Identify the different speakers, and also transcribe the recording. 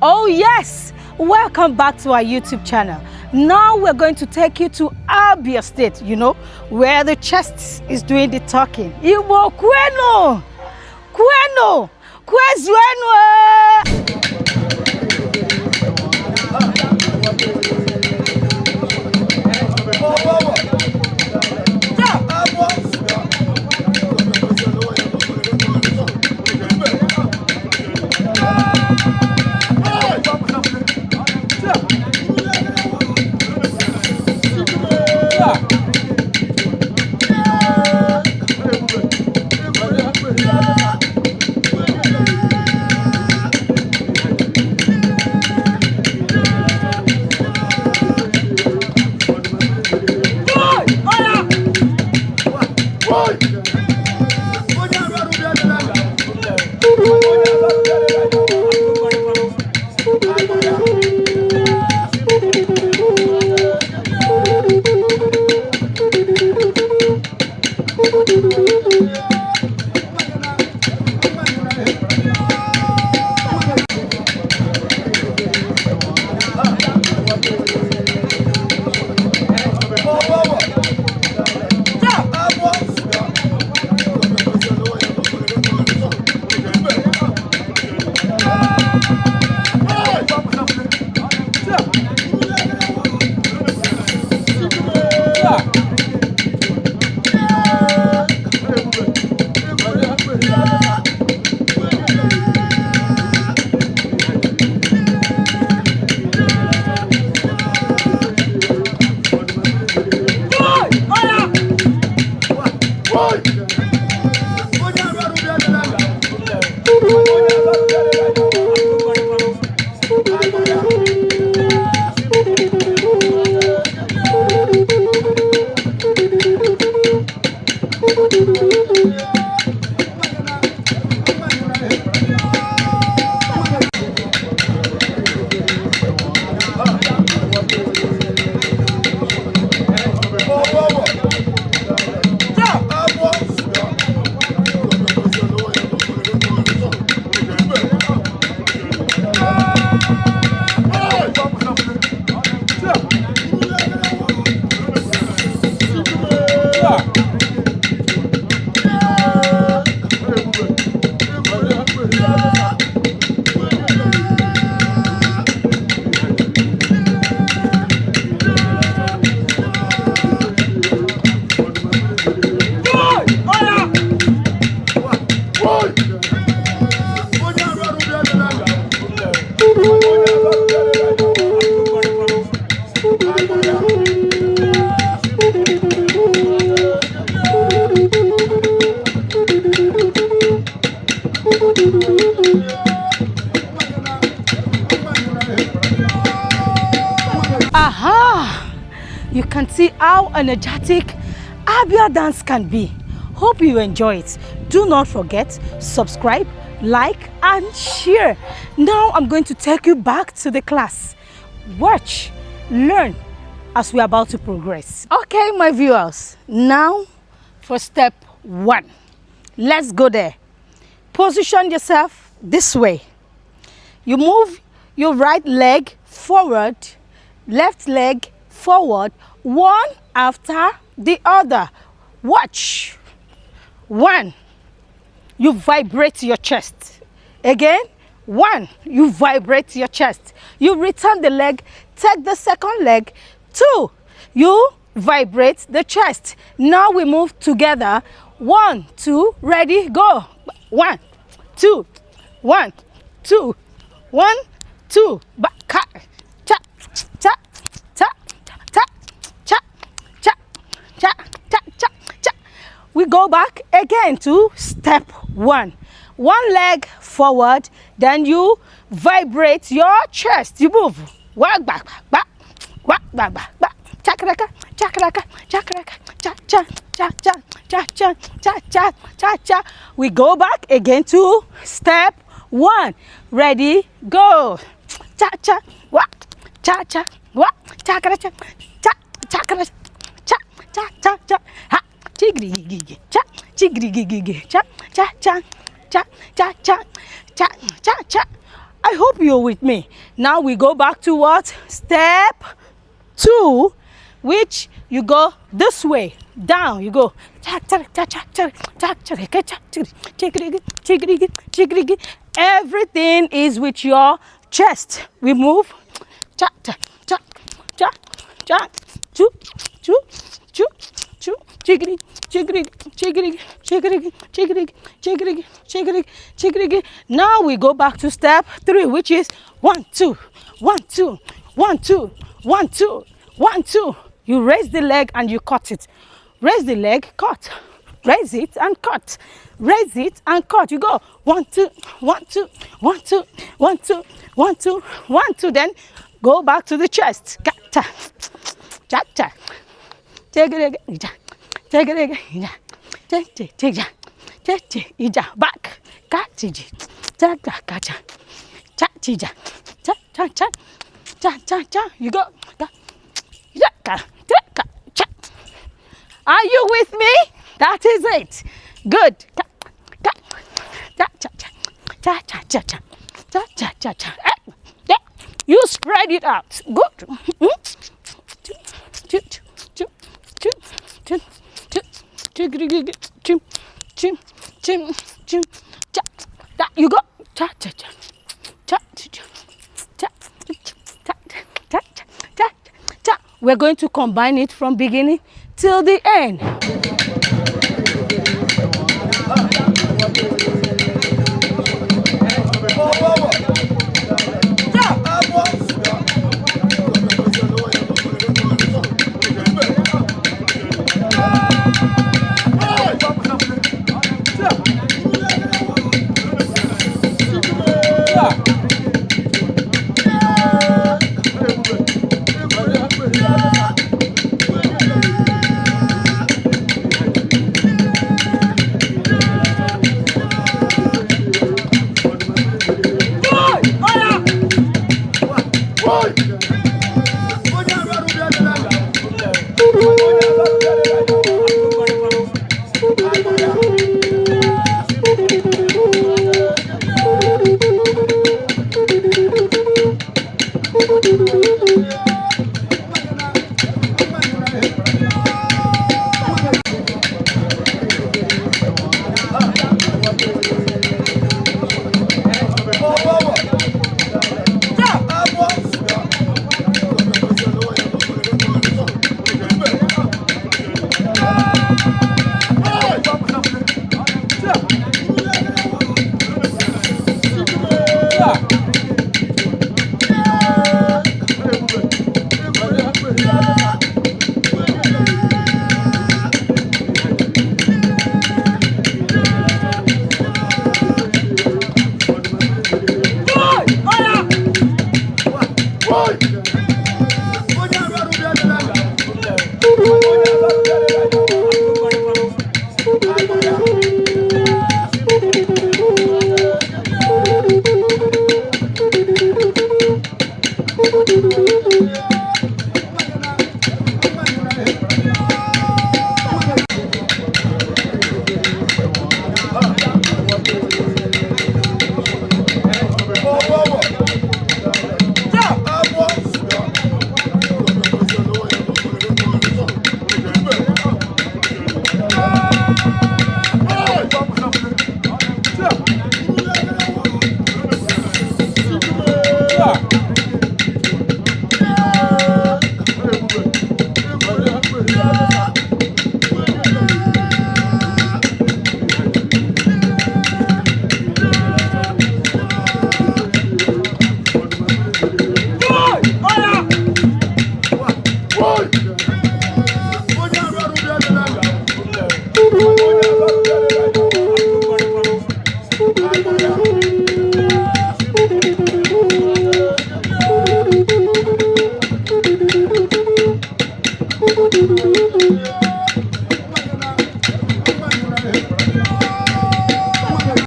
Speaker 1: Oh yes, welcome back to our YouTube channel. Now we're going to take you to Abia State, where the chest is doing the talking. Igbo kwenu! Kwenu! Kwezuenu! Aha! You can see how energetic Abia dance can be. Hope you enjoy it. Do not forget, subscribe, like and share. Now I'm going to take you back to the class. Watch, learn as we're about to progress. Okay, my viewers, now for step 1. Let's go there. Position yourself this way. You move your right leg forward, left leg forward, one after the other. Watch. 1, you vibrate your chest. Again, 1, you vibrate your chest. You return the leg, take the second leg. 2, you vibrate the chest. Now we move together. 1, 2, ready, go. 1, 2, 1, 2, 1, 2. Back. Cha, cha, cha, cha, cha, cha, cha, cha, cha, cha. We go back again to step 1. 1 leg forward, then you vibrate your chest. You move. Walk back, back, walk back, back, back. Chakraka, chakraka, chakraka, cha, cha, cha, cha, cha, cha, cha, cha, cha, cha. We go back again to step 1. Ready, go. Cha, cha, walk, cha, cha, walk, chakraka, cha, chakraka, cha, cha, cha, cha. Ha. Chigri gigi cha chigri gigi cha cha cha cha cha cha cha cha cha. I hope you're with me. Now we go back to what? Step 2, which you go this way. Down you go. Everything is with your chest. We move. Now we go back to step 3, which is 1 2 1 2 1 2 1 2 1 2. You raise the leg and you cut it. Raise the leg, cut. Raise it and cut. Raise it and cut. You go 1 2 1 2 1 2 1 2 1 2 1 2. Then go back to the chest. Back. You go. Are you with me? That is it. Good. You spread it out. Good. You go. We're going to combine it from beginning till the end.